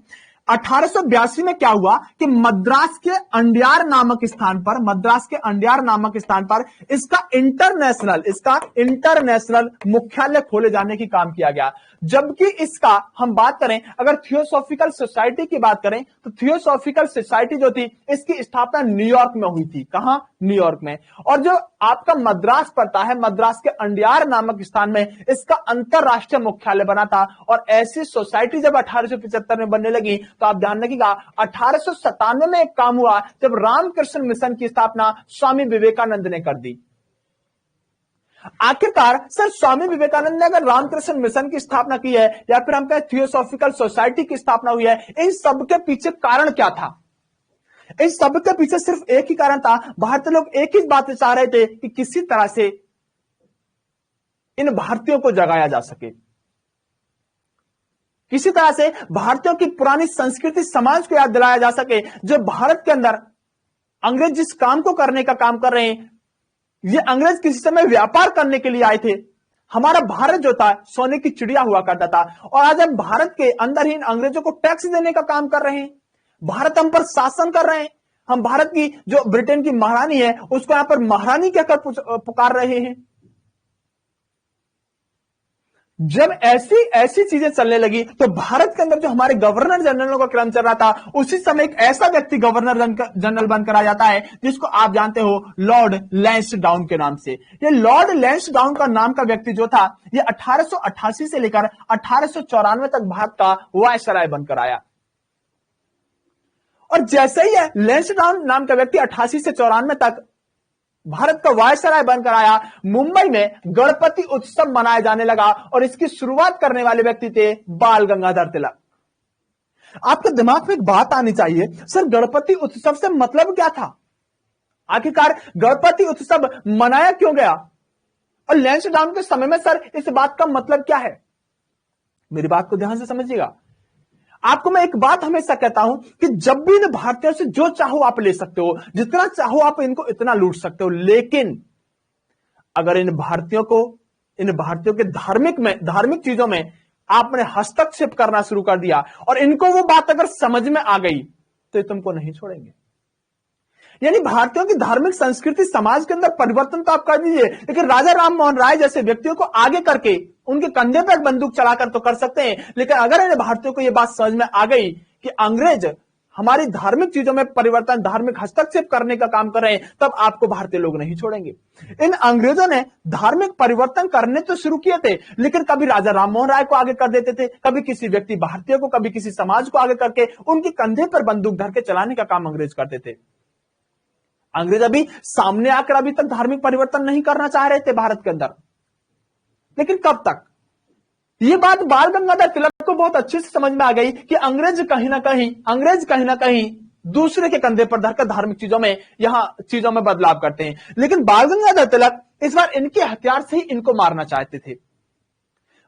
1882 में क्या हुआ कि मद्रास के अंडियार नामक स्थान पर इसका इंटरनेशनल मुख्यालय खोले जाने की काम किया गया। जबकि इसका हम बात करें, अगर थियोसॉफिकल सोसाइटी की बात करें, तो थियोसॉफिकल सोसाइटी जो थी इसकी स्थापना न्यूयॉर्क में हुई थी। कहां? न्यूयॉर्क में। और जो आपका मद्रास पड़ता है, मद्रास के अंडियार नामक स्थान में इसका अंतरराष्ट्रीय मुख्यालय बना था। और ऐसी सोसाइटी जब 1875 में बनने लगी, तो आप ध्यान रखिएगा 1897 में एक काम हुआ जब रामकृष्ण मिशन की स्थापना स्वामी विवेकानंद ने कर दी। आखिरकार सर स्वामी विवेकानंद ने अगर रामकृष्ण मिशन की स्थापना की है, या फिर हम कहें थियोसॉफिकल सोसाइटी की स्थापना हुई है, इन सब के पीछे कारण क्या था? इन सब के पीछे सिर्फ एक ही कारण था, भारतीय लोग एक ही बात चाह रहे थे कि किसी तरह से इन भारतीयों को जगाया जा सके, किसी तरह से भारतीयों की पुरानी संस्कृति समाज को याद दिलाया जा सके। जो भारत के अंदर अंग्रेज जिस काम को करने का काम कर रहे हैं, ये अंग्रेज किसी समय व्यापार करने के लिए आए थे। हमारा भारत जो था सोने की चिड़िया हुआ करता था, और आज हम भारत के अंदर ही अंग्रेजों को टैक्स देने का काम कर रहे हैं। भारत हम पर शासन कर रहे हैं। हम भारत की जो ब्रिटेन की महारानी है उसको यहां पर महारानी कहकर पुकार रहे हैं। जब ऐसी चीजें चलने लगी, तो भारत के अंदर जो हमारे गवर्नर जनरलों का क्रम चल रहा था, उसी समय एक ऐसा व्यक्ति गवर्नर जनरल बनकर आ जाता है जिसको आप जानते हो लॉर्ड लैंसडाउन के नाम से। ये लॉर्ड लैंसडाउन का नाम का व्यक्ति जो था, ये 1888 से लेकर 1894 तक भारत का वायसराय बनकर आया। और जैसे ही लैंसडाउन नाम का व्यक्ति 88 से 94 तक भारत का वायसराय बनकर आया, मुंबई में गणपति उत्सव मनाया जाने लगा, और इसकी शुरुआत करने वाले व्यक्ति थे बाल गंगाधर तिलक। आपके दिमाग में एक बात आनी चाहिए, सर गणपति उत्सव से मतलब क्या था? आखिरकार गणपति उत्सव मनाया क्यों गया? और लैंसडाउन के समय में सर इस बात का मतलब क्या है? मेरी बात को ध्यान से समझिएगा। आपको मैं एक बात हमेशा कहता हूं कि जब भी इन भारतीयों से जो चाहो आप ले सकते हो, जितना चाहो आप इनको इतना लूट सकते हो, लेकिन अगर इन भारतीयों के धार्मिक चीजों में आपने हस्तक्षेप करना शुरू कर दिया और इनको वो बात अगर समझ में आ गई, तो ये तुमको नहीं छोड़ेंगे। यानी भारतीयों की धार्मिक संस्कृति समाज के अंदर परिवर्तन तो आप कर दीजिए, लेकिन राजा राममोहन राय जैसे व्यक्तियों को आगे करके उनके कंधे पर बंदूक चलाकर तो कर सकते हैं, लेकिन अगर इन भारतीयों को यह बात समझ में आ गई कि अंग्रेज हमारी धार्मिक चीजों में परिवर्तन, धार्मिक हस्तक्षेप करने का काम कर रहे हैं, तब आपको भारतीय लोग नहीं छोड़ेंगे। इन अंग्रेजों ने धार्मिक परिवर्तन करने तो शुरू किए थे, लेकिन कभी राजा राममोहन राय को आगे कर देते थे, कभी किसी व्यक्ति भारतीय को, कभी किसी समाज को आगे करके उनके कंधे पर बंदूक धर के चलाने का काम अंग्रेज करते थे। अंग्रेज अभी सामने आकर अभी तक धार्मिक परिवर्तन नहीं करना चाह रहे थे भारत के अंदर, लेकिन कब तक? ये बात बाल गंगाधर तिलक को बहुत अच्छे से समझ में आ गई कि अंग्रेज कहीं ना कहीं दूसरे के कंधे पर धरकर धार्मिक चीजों में बदलाव करते हैं। लेकिन बाल गंगाधर तिलक इस बार इनके हथियार से ही इनको मारना चाहते थे।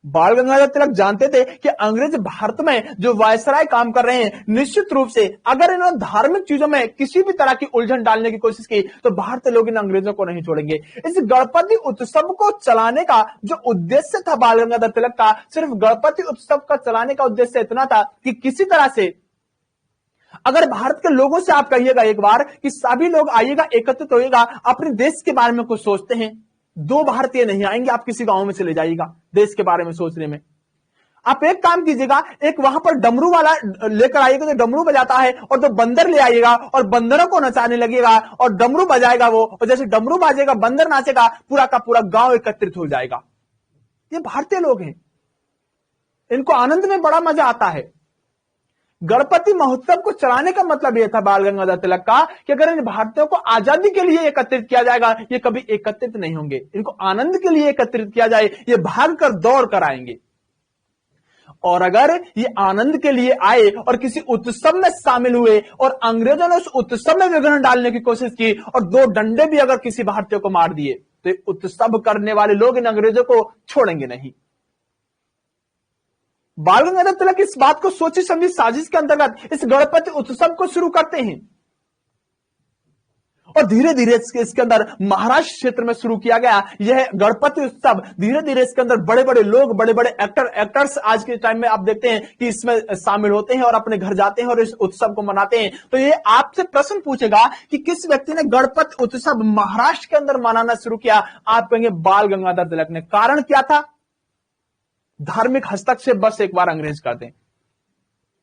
बाल गंगाधर तिलक जानते थे कि अंग्रेज भारत में जो वायसराय काम कर रहे हैं, निश्चित रूप से अगर इन्होंने धार्मिक चीजों में किसी भी तरह की उलझन डालने की कोशिश की तो भारतीय लोग इन अंग्रेजों को नहीं छोड़ेंगे। इस गणपति उत्सव को चलाने का जो उद्देश्य था बाल गंगाधर तिलक का, सिर्फ गणपति उत्सव का चलाने का उद्देश्य इतना था कि किसी तरह से अगर भारत के लोगों से आप कहिएगा एक बार कि सभी लोग आइएगा, एकत्रित होइएगा, अपने देश के बारे में कुछ सोचते हैं, 2 भारतीय नहीं आएंगे, आप किसी गांव में चले जाइएगा देश के बारे में सोचने में। आप एक काम कीजिएगा, एक वहां पर डमरू वाला लेकर आइएगा जो डमरू बजाता है, और 2 बंदर ले आइएगा और बंदरों को नचाने लगेगा और डमरू बजाएगा वो, और जैसे डमरू बाजेगा बंदर नाचेगा, पूरा का पूरा गांव एकत्रित हो जाएगा। ये भारतीय लोग हैं, इनको आनंद में बड़ा मजा आता है। गणपति महोत्सव को चलाने का मतलब यह था बाल गंगाधर तिलक का कि अगर इन भारतीयों को आजादी के लिए एकत्रित किया जाएगा, ये कभी एकत्रित नहीं होंगे। इनको आनंद के लिए एकत्रित किया जाए, ये भागकर दौड़ कर आएंगे। और अगर ये आनंद के लिए आए और किसी उत्सव में शामिल हुए और अंग्रेजों ने उस उत्सव में विघ्न डालने की कोशिश की और 2 डंडे भी अगर किसी भारतीय को मार दिए, तो उत्सव करने वाले लोग इन अंग्रेजों को छोड़ेंगे नहीं। बाल गंगाधर तिलक इस बात को सोची समझी साजिश के अंतर्गत इस गणपति उत्सव को शुरू करते हैं, और धीरे धीरे इसके अंदर महाराष्ट्र क्षेत्र में शुरू किया गया यह गणपति उत्सव। धीरे धीरे इसके अंदर बड़े बड़े लोग, बड़े बड़े एक्टर्स आज के टाइम में आप देखते हैं कि इसमें शामिल होते हैं और अपने घर जाते हैं और इस उत्सव को मनाते हैं। तो ये आपसे प्रश्न पूछेगा कि किस व्यक्ति ने गणपति उत्सव महाराष्ट्र के अंदर मनाना शुरू किया, आप कहेंगे बाल गंगाधर तिलक ने। कारण क्या था? धार्मिक हस्तक्षेप बस एक बार अंग्रेज कर दें।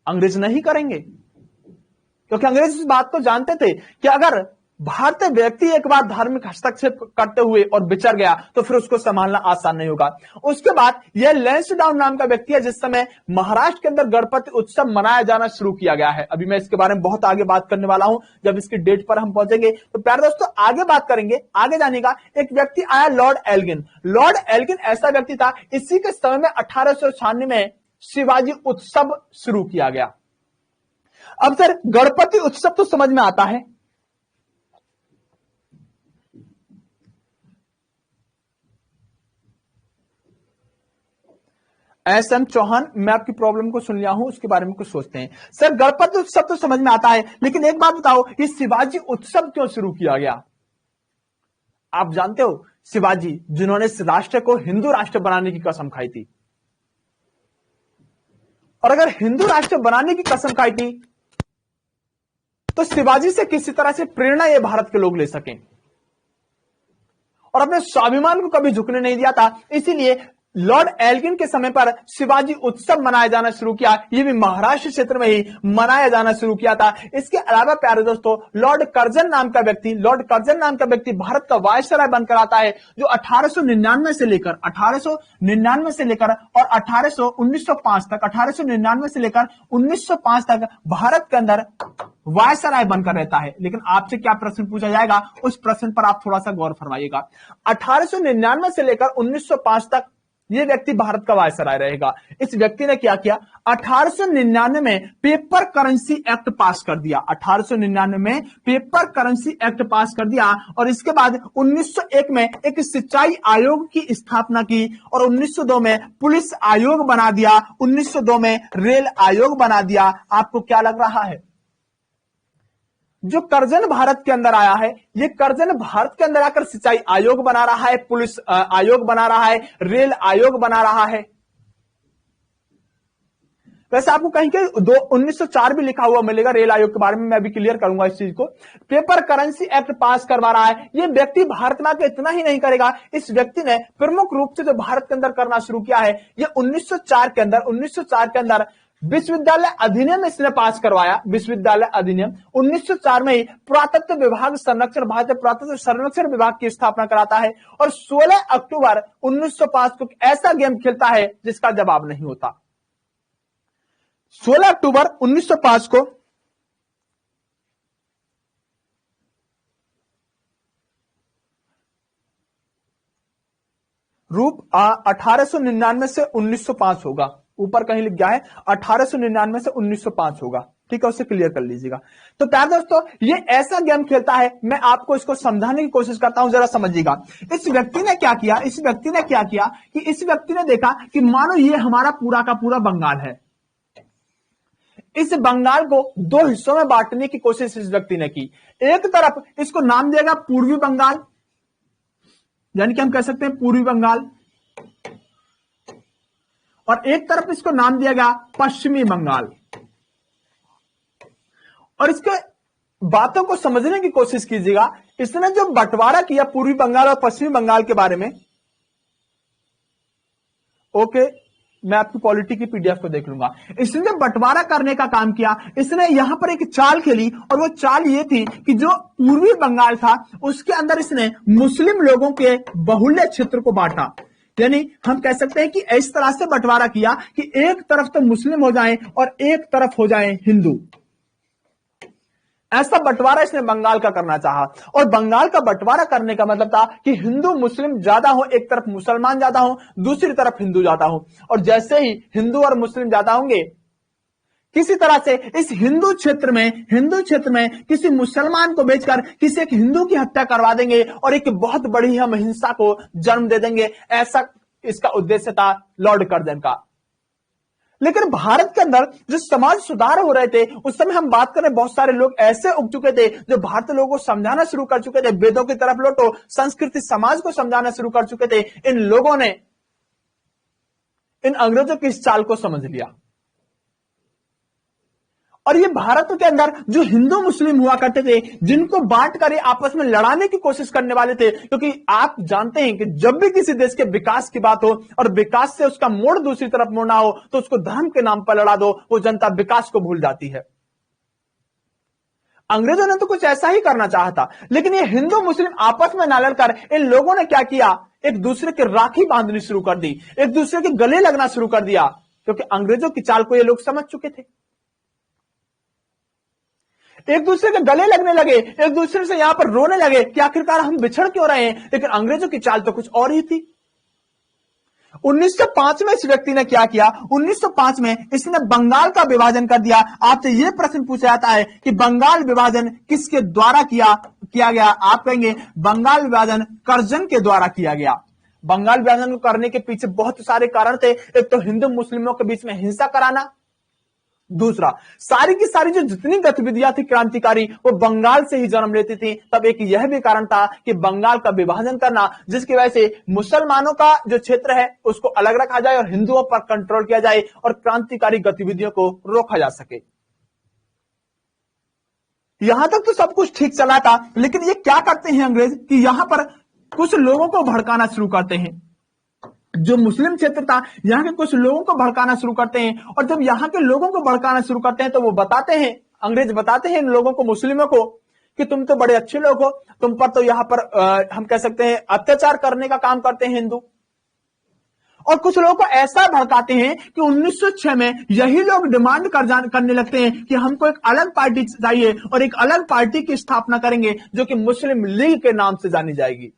अंग्रेज नहीं करेंगे, क्योंकि अंग्रेज इस बात को जानते थे कि अगर भारतीय व्यक्ति एक बार धार्मिक हस्तक्षेप करते हुए और बिछड़ गया तो फिर उसको संभालना आसान नहीं होगा। उसके बाद यह लैंसडाउन नाम का व्यक्ति है जिस समय महाराष्ट्र के अंदर गणपति उत्सव मनाया जाना शुरू किया गया है। अभी मैं इसके बारे में बहुत आगे बात करने वाला हूं, जब इसकी डेट पर हम पहुंचेंगे। तो प्यारे दोस्तों आगे बात करेंगे। आगे जानेगा एक व्यक्ति आया लॉर्ड एल्गिन। लॉर्ड एल्गिन ऐसा व्यक्ति था, इसी के समय में 1896 में शिवाजी उत्सव शुरू किया गया। अब सर गणपति उत्सव तो समझ में आता है, एस.एम. चौहान, मैं आपकी प्रॉब्लम को सुन लिया हूं, उसके बारे में कुछ सोचते हैं। सर गणपति उत्सव तो समझ में आता है, लेकिन एक बात बताओ, ये शिवाजी उत्सव क्यों शुरू किया गया? आप जानते हो शिवाजी जिन्होंने इस राष्ट्र को हिंदू राष्ट्र बनाने की कसम खाई थी, और अगर हिंदू राष्ट्र बनाने की कसम खाई थी तो शिवाजी से किसी तरह से प्रेरणा ये भारत के लोग ले सकें, और अपने स्वाभिमान को कभी झुकने नहीं दिया था। इसीलिए लॉर्ड एल्गिन के समय पर शिवाजी उत्सव मनाया जाना शुरू किया। ये भी महाराष्ट्र क्षेत्र में ही मनाया जाना शुरू किया था। इसके अलावा प्यारे दोस्तों लॉर्ड कर्जन नाम का व्यक्ति भारत का वायसराय बनकर आता है, जो 1899 से लेकर और 1899 से लेकर 1905 तक भारत के अंदर वायसराय बनकर रहता है। लेकिन आपसे क्या प्रश्न पूछा जाएगा, उस प्रश्न पर आप थोड़ा सा गौर फरमाइएगा। 1899 से लेकर 1905 तक ये व्यक्ति भारत का वायसराय रहेगा। इस व्यक्ति ने क्या किया, 1899 में पेपर करेंसी एक्ट पास कर दिया। 1899 में पेपर करेंसी एक्ट पास कर दिया, और इसके बाद 1901 में एक सिंचाई आयोग की स्थापना की, और 1902 में पुलिस आयोग बना दिया, 1902 में रेल आयोग बना दिया। आपको क्या लग रहा है, जो कर्जन भारत के अंदर आया है, ये कर्जन भारत के अंदर आकर सिंचाई आयोग बना रहा है, पुलिस आयोग बना रहा है, रेल आयोग बना रहा है। वैसे आपको कहीं के 1904 भी लिखा हुआ मिलेगा रेल आयोग के बारे में, मैं अभी क्लियर करूंगा इस चीज को। पेपर करेंसी एक्ट पास करवा रहा है। ये व्यक्ति भारत में आकर इतना ही नहीं करेगा, इस व्यक्ति ने प्रमुख रूप से जो भारत के अंदर करना शुरू किया है, ये 1904 के अंदर विश्वविद्यालय अधिनियम इसने पास करवाया, विश्वविद्यालय अधिनियम 1904 में ही पुरातत्व विभाग संरक्षण, भारतीय पुरातत्व संरक्षण विभाग की स्थापना कराता है और 16 अक्टूबर 1905 को ऐसा गेम खेलता है जिसका जवाब नहीं होता। 16 अक्टूबर 1905 को रूप 1899 से 1905 होगा, ऊपर कहीं लिख गया है 1899 से 1905 होगा, ठीक है, उसे क्लियर कर लीजिएगा। तो प्यारे दोस्तों ये ऐसा गेम खेलता है, मैं आपको इसको समझाने की कोशिश करता हूं, जरा समझिएगा। इस व्यक्ति ने क्या किया, इस व्यक्ति ने क्या किया कि इस व्यक्ति ने देखा कि मानो ये हमारा पूरा का पूरा बंगाल है, इस बंगाल को दो हिस्सों में बांटने की कोशिश इस व्यक्ति ने की। एक तरफ इसको नाम दिया गया पूर्वी बंगाल, यानी कि हम कह सकते हैं पूर्वी बंगाल, और एक तरफ इसको नाम दिया गया पश्चिमी बंगाल। और इसके बातों को समझने की कोशिश कीजिएगा। इसने जो बंटवारा किया पूर्वी बंगाल और पश्चिमी बंगाल के बारे में, ओके, मैं आपकी पॉलिटी की पीडीएफ को देख लूंगा। इसने जो बंटवारा करने का काम किया, इसने यहां पर एक चाल खेली, और वो चाल ये थी कि जो पूर्वी बंगाल था उसके अंदर इसने मुस्लिम लोगों के बहुल्य क्षेत्र को बांटा। यानी हम कह सकते हैं कि इस तरह से बंटवारा किया कि एक तरफ तो मुस्लिम हो जाएं और एक तरफ हो जाएं हिंदू। ऐसा बंटवारा इसने बंगाल का करना चाहा, और बंगाल का बंटवारा करने का मतलब था कि हिंदू मुस्लिम ज्यादा हो, एक तरफ मुसलमान ज्यादा हो, दूसरी तरफ हिंदू ज्यादा हो। और जैसे ही हिंदू और मुस्लिम ज्यादा होंगे, किसी तरह से इस हिंदू क्षेत्र में किसी मुसलमान को बेचकर किसी एक हिंदू की हत्या करवा देंगे और एक बहुत बड़ी हम हिंसा को जन्म दे देंगे। ऐसा इसका उद्देश्य था लॉर्ड कर्जन का। लेकिन भारत के अंदर जो समाज सुधार हो रहे थे उस समय हम बात करें, बहुत सारे लोग ऐसे उग चुके थे जो भारतीय लोगों को समझाना शुरू कर चुके थे, वेदों की तरफ लौटो, संस्कृति समाज को समझाना शुरू कर चुके थे। इन लोगों ने इन अंग्रेजों की इस चाल को समझ लिया, और ये भारत के अंदर जो हिंदू मुस्लिम हुआ करते थे, जिनको बांट कर आपस में लड़ाने की कोशिश करने वाले थे, क्योंकि आप जानते हैं कि जब भी किसी देश के विकास की बात हो और विकास से उसका मोड़ दूसरी तरफ मोड़ना हो तो उसको धर्म के नाम पर लड़ा दो, वो जनता विकास को भूल जाती है। अंग्रेजों ने तो कुछ ऐसा ही करना चाहा था, लेकिन ये हिंदू मुस्लिम आपस में ना लड़कर इन लोगों ने क्या किया, एक दूसरे के राखी बांधनी शुरू कर दी, एक दूसरे के गले लगना शुरू कर दिया, क्योंकि अंग्रेजों की चाल को ये लोग समझ चुके थे। एक दूसरे के गले लगने लगे, एक दूसरे से यहां पर रोने लगे कि आखिरकार हम बिछड़ क्यों रहे हैं। लेकिन अंग्रेजों की चाल तो कुछ और ही थी। 1905 में इस व्यक्ति ने क्या किया, 1905 में इसने बंगाल का विभाजन कर दिया। आपसे यह प्रश्न पूछा जाता है कि बंगाल विभाजन किसके द्वारा किया गया। आप कहेंगे बंगाल विभाजन कर्जन के द्वारा किया गया। बंगाल विभाजन को करने के पीछे बहुत सारे कारण थे। एक तो हिंदू मुस्लिमों के बीच में हिंसा कराना, दूसरा सारी की सारी जो जितनी गतिविधियां थी क्रांतिकारी वो बंगाल से ही जन्म लेती थी। तब एक यह भी कारण था कि बंगाल का विभाजन करना, जिसकी वजह से मुसलमानों का जो क्षेत्र है उसको अलग रखा जाए और हिंदुओं पर कंट्रोल किया जाए और क्रांतिकारी गतिविधियों को रोका जा सके। यहां तक तो सब कुछ ठीक चला था, लेकिन ये क्या करते हैं अंग्रेज कि यहां पर कुछ लोगों को भड़काना शुरू करते हैं। जो मुस्लिम क्षेत्र था यहां के कुछ लोगों को भड़काना शुरू करते हैं, और जब यहां के लोगों को भड़काना शुरू करते हैं तो वो बताते हैं, अंग्रेज बताते हैं इन लोगों को, मुस्लिमों को, कि तुम तो बड़े अच्छे लोग हो, तुम पर तो यहां पर हम कह सकते हैं अत्याचार करने का काम करते हैं हिंदू। और कुछ लोगों को ऐसा भड़काते हैं कि 1906 में यही लोग डिमांड करने लगते हैं कि हमको एक अलग पार्टी चाहिए और एक अलग पार्टी की स्थापना करेंगे जो कि मुस्लिम लीग के नाम से जानी जाएगी।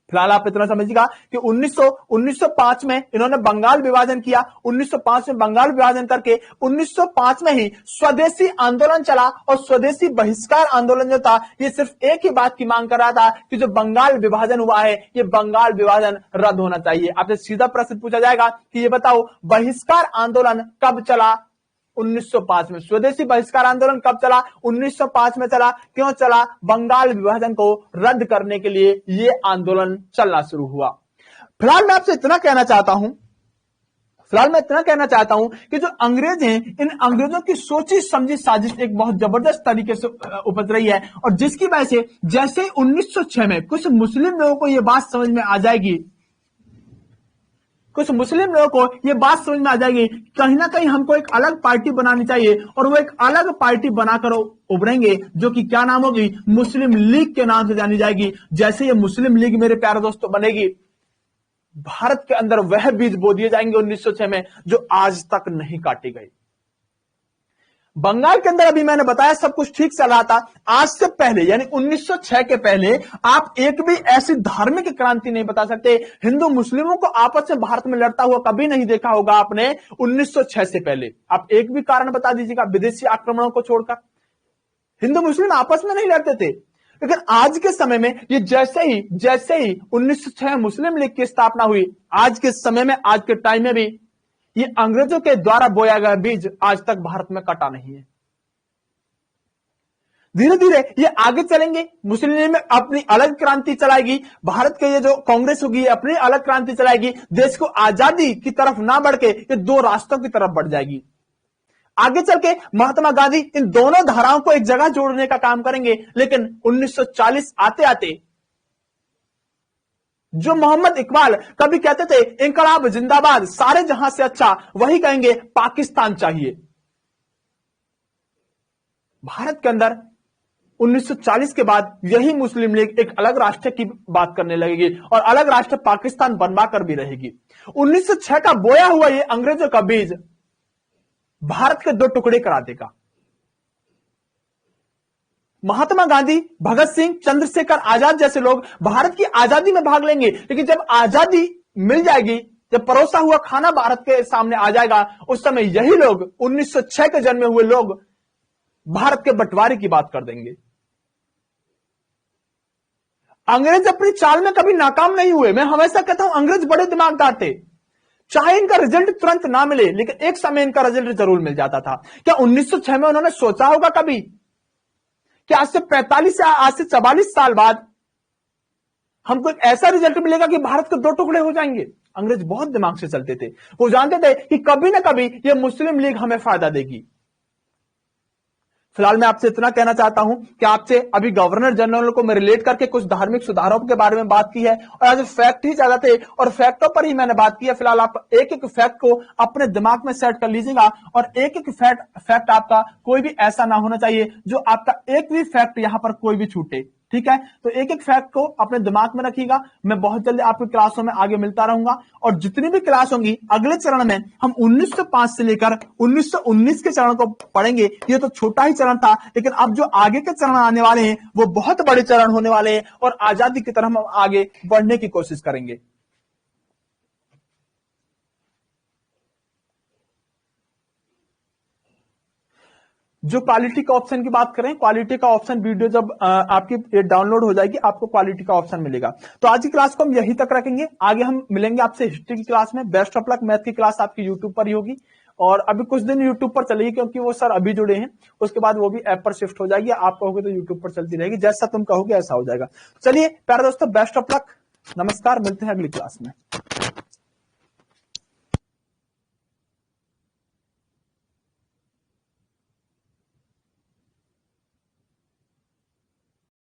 फिलहाल आप इतना समझिएगा कि 1905 में इन्होंने बंगाल विभाजन किया। 1905 में बंगाल विभाजन करके 1905 में ही स्वदेशी आंदोलन चला, और स्वदेशी बहिष्कार आंदोलन जो था ये सिर्फ एक ही बात की मांग कर रहा था कि जो बंगाल विभाजन हुआ है ये बंगाल विभाजन रद्द होना चाहिए। आपसे सीधा प्रश्न पूछा जाएगा कि ये बताओ बहिष्कार आंदोलन कब चला? 1905 में। स्वदेशी बहिष्कार आंदोलन कब चला? 1905 में चला। क्यों चला? बंगाल विभाजन को रद्द करने के लिए यह आंदोलन चलना शुरू हुआ। फिलहाल मैं आपसे इतना कहना चाहता हूं कि जो अंग्रेज हैं, इन अंग्रेजों की सोची समझी साजिश एक बहुत जबरदस्त तरीके से उपज रही है, और जिसकी वजह से जैसे 1906 में कुछ मुस्लिम लोगों को यह बात समझ में आ जाएगी कुछ मुस्लिम लोगों को ये बात समझ में आ जाएगी, कहीं ना कहीं हमको एक अलग पार्टी बनानी चाहिए और वो एक अलग पार्टी बनाकर उभरेंगे, जो कि क्या नाम होगी, मुस्लिम लीग के नाम से जानी जाएगी। जैसे ये मुस्लिम लीग मेरे प्यारे दोस्तों बनेगी, भारत के अंदर वह बीज बो दिए जाएंगे 1906 में जो आज तक नहीं काटी गई। बंगाल के अंदर अभी मैंने बताया सब कुछ ठीक चल रहा था। आज से पहले यानी 1906 के पहले आप एक भी ऐसी धार्मिक क्रांति नहीं बता सकते। हिंदू मुस्लिमों को आपस में भारत में लड़ता हुआ कभी नहीं देखा होगा आपने 1906 से पहले। आप एक भी कारण बता दीजिएगा विदेशी आक्रमणों को छोड़कर। हिंदू मुस्लिम आपस में नहीं लड़ते थे। लेकिन आज के समय में ये जैसे ही 1906 मुस्लिम लीग की स्थापना हुई, आज के समय में, आज के टाइम में भी ये अंग्रेजों के द्वारा बोया गया बीज आज तक भारत में कटा नहीं है। धीरे धीरे ये आगे चलेंगे, मुस्लिम लीग में अपनी अलग क्रांति चलाएगी, भारत के ये जो कांग्रेस होगी अपनी अलग क्रांति चलाएगी, देश को आजादी की तरफ ना बढ़ के ये दो रास्तों की तरफ बढ़ जाएगी। आगे चल के महात्मा गांधी इन दोनों धाराओं को एक जगह जोड़ने का काम करेंगे। लेकिन 1940 आते आते जो मोहम्मद इकबाल कभी कहते थे इंकलाब जिंदाबाद, सारे जहां से अच्छा, वही कहेंगे पाकिस्तान चाहिए। भारत के अंदर 1940 के बाद यही मुस्लिम लीग एक अलग राष्ट्र की बात करने लगेगी और अलग राष्ट्र पाकिस्तान बनवा कर भी रहेगी। 1906 का बोया हुआ ये अंग्रेजों का बीज भारत के दो टुकड़े करा देगा। महात्मा गांधी, भगत सिंह, चंद्रशेखर आजाद जैसे लोग भारत की आजादी में भाग लेंगे, लेकिन जब आजादी मिल जाएगी, जब परोसा हुआ खाना भारत के सामने आ जाएगा, उस समय यही लोग 1906 के जन्मे हुए लोग भारत के बंटवारे की बात कर देंगे। अंग्रेज अपनी चाल में कभी नाकाम नहीं हुए। मैं हमेशा कहता हूं अंग्रेज बड़े दिमागदार थे। चाहे इनका रिजल्ट तुरंत ना मिले, लेकिन एक समय इनका रिजल्ट जरूर मिल जाता था। क्या 1906 में उन्होंने सोचा होगा कभी कि आज से 45 या आज से 44 साल बाद हमको एक ऐसा रिजल्ट मिलेगा कि भारत के दो टुकड़े हो जाएंगे? अंग्रेज बहुत दिमाग से चलते थे। वो जानते थे कि कभी ना कभी ये मुस्लिम लीग हमें फायदा देगी। फिलहाल मैं आपसे इतना कहना चाहता हूं कि आपसे अभी गवर्नर जनरल को मैं रिलेट करके कुछ धार्मिक सुधारों के बारे में बात की है और आज फैक्ट ही ज्यादा थे और फैक्टों पर ही मैंने बात की है। फिलहाल आप एक एक फैक्ट को अपने दिमाग में सेट कर लीजिएगा और एक एक फैक्ट आपका कोई भी ऐसा ना होना चाहिए जो आपका एक भी फैक्ट यहां पर कोई भी छूटे। ठीक है, तो एक एक फैक्ट को अपने दिमाग में रखिएगा। मैं बहुत जल्दी आपकी क्लासों में आगे मिलता रहूंगा और जितनी भी क्लास होंगी अगले चरण में हम 1905 से लेकर 1919 के चरण को पढ़ेंगे। ये तो छोटा ही चरण था, लेकिन अब जो आगे के चरण आने वाले हैं वो बहुत बड़े चरण होने वाले हैं और आजादी की तरफ हम आगे बढ़ने की कोशिश करेंगे। जो क्वालिटी का ऑप्शन की बात करें, क्वालिटी का ऑप्शन वीडियो जब आपकी डाउनलोड हो जाएगी आपको क्वालिटी का ऑप्शन मिलेगा। तो आज की क्लास को हम यहीं तक रखेंगे। आगे हम मिलेंगे आपसे हिस्ट्री की क्लास में। Best of luck. मैथ की क्लास आपकी यूट्यूब पर ही होगी और अभी कुछ दिन यूट्यूब पर चलेगी क्योंकि वो सर अभी जुड़े हैं। उसके बाद वो भी ऐप पर शिफ्ट हो जाएगी। आप कहोगे तो यूट्यूब पर चलती रहेगी, जैसा तुम कहोगे ऐसा हो जाएगा। चलिए प्यारे दोस्तों, बेस्ट ऑफ लक। नमस्कार, मिलते हैं अगली क्लास में।